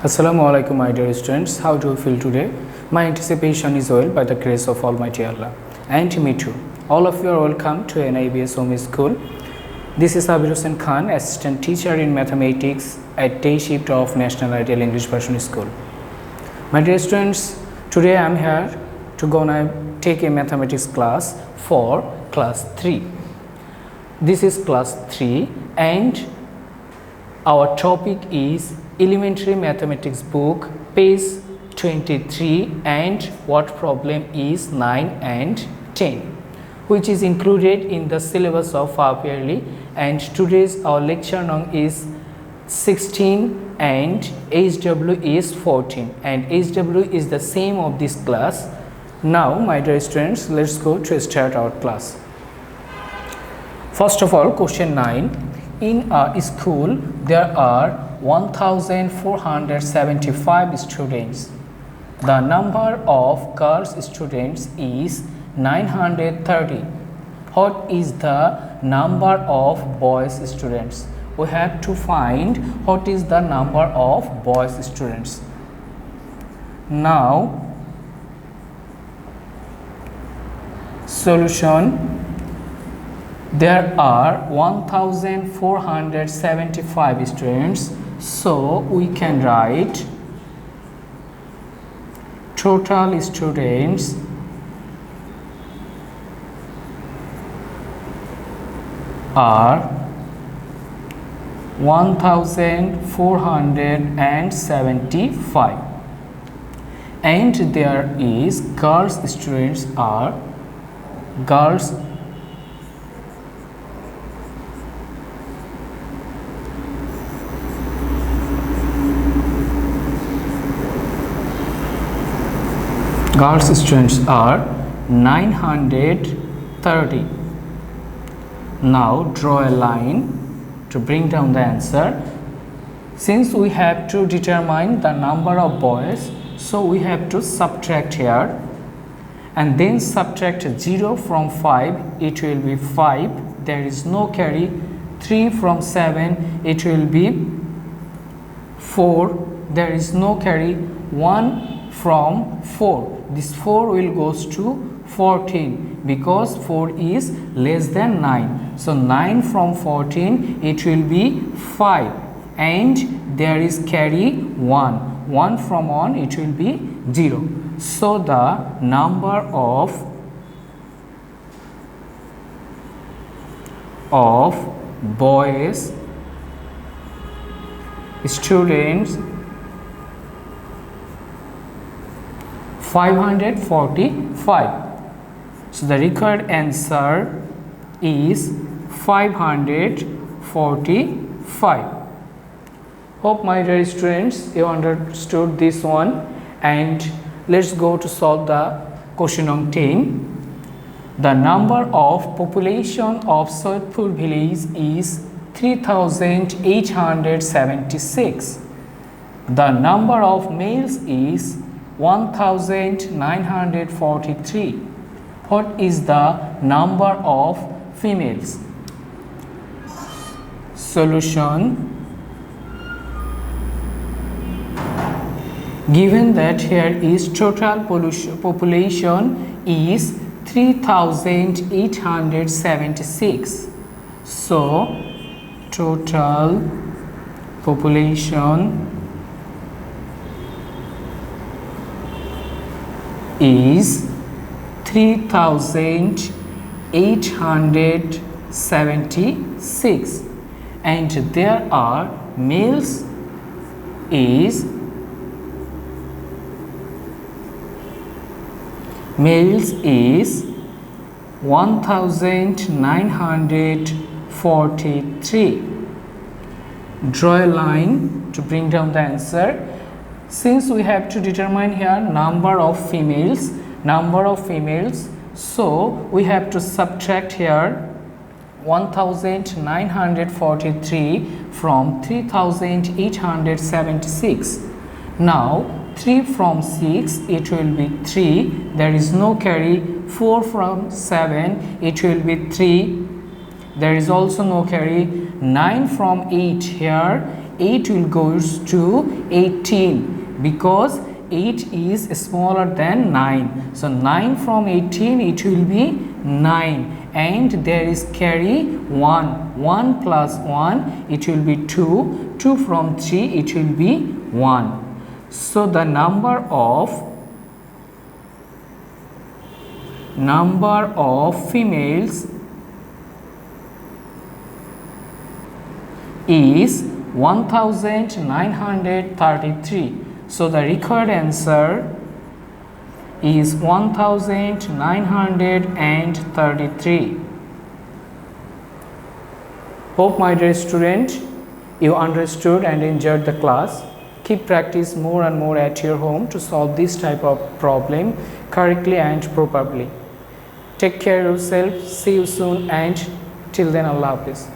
Assalamu alaikum, my dear students. How do you feel today? My anticipation is well by the grace of Almighty Allah. And me too. All of you are welcome to NIBS Home School. This is Abir Hussain Khan, assistant teacher in mathematics at day shift of National Ideal English Version School. My dear students, today I am here to gonna take a mathematics class for class 3. This is class 3 and our topic is Elementary Mathematics book, page 23, and what problem is 9 and 10, which is included in the syllabus of half yearly. And today's our lecture number is 16 and HW is 14, and HW is the same of this class. Now my dear students, let's go to start our class. First of all, question 9. In a school there are 1475 students. The number of girls students is 930. What is the number of boys students? We have to find what is the number of boys students. Now solution. There are 1475 students, so we can write total students are 1475, and there is girls students are girls students are 930. Now draw a line to bring down the answer. Since we have to determine the number of boys, so we have to subtract here and then subtract 0 from 5, it will be 5, there is no carry. 3 from 7, it will be 4, there is no carry. 1 from 4, this 4 will goes to 14 because 4 is less than 9. So 9 from 14, it will be 5, and there is carry 1. 1 from 1, it will be 0. So the number of boys students 545. So the required answer is 545. Hope my dear students you understood this one, and let's go to solve the question on 10. The number of population of Soitpur village is 3876. The number of males is 1943. What is the number of females? Solution. Given that here is total population is 3876, so total population is 3876, and there are males is 1943. Draw a line to bring down the answer. Since we have to determine here number of females, so we have to subtract here 1943 from 3876. Now 3 from 6, it will be 3, there is no carry. 4 from 7, it will be 3, there is also no carry. 9 from 8, here 8 will goes to 18 because 8 is smaller than 9. So 9 from 18 it will be 9, and there is carry 1. 1 plus 1 it will be 2. 2 from 3 it will be 1. So the number of females is 1933. So the required answer is 1933. Hope, my dear student, you understood and enjoyed the class. Keep practice more and more at your home to solve this type of problem correctly and properly. Take care of yourself. See you soon, and till then, Allah Hafiz.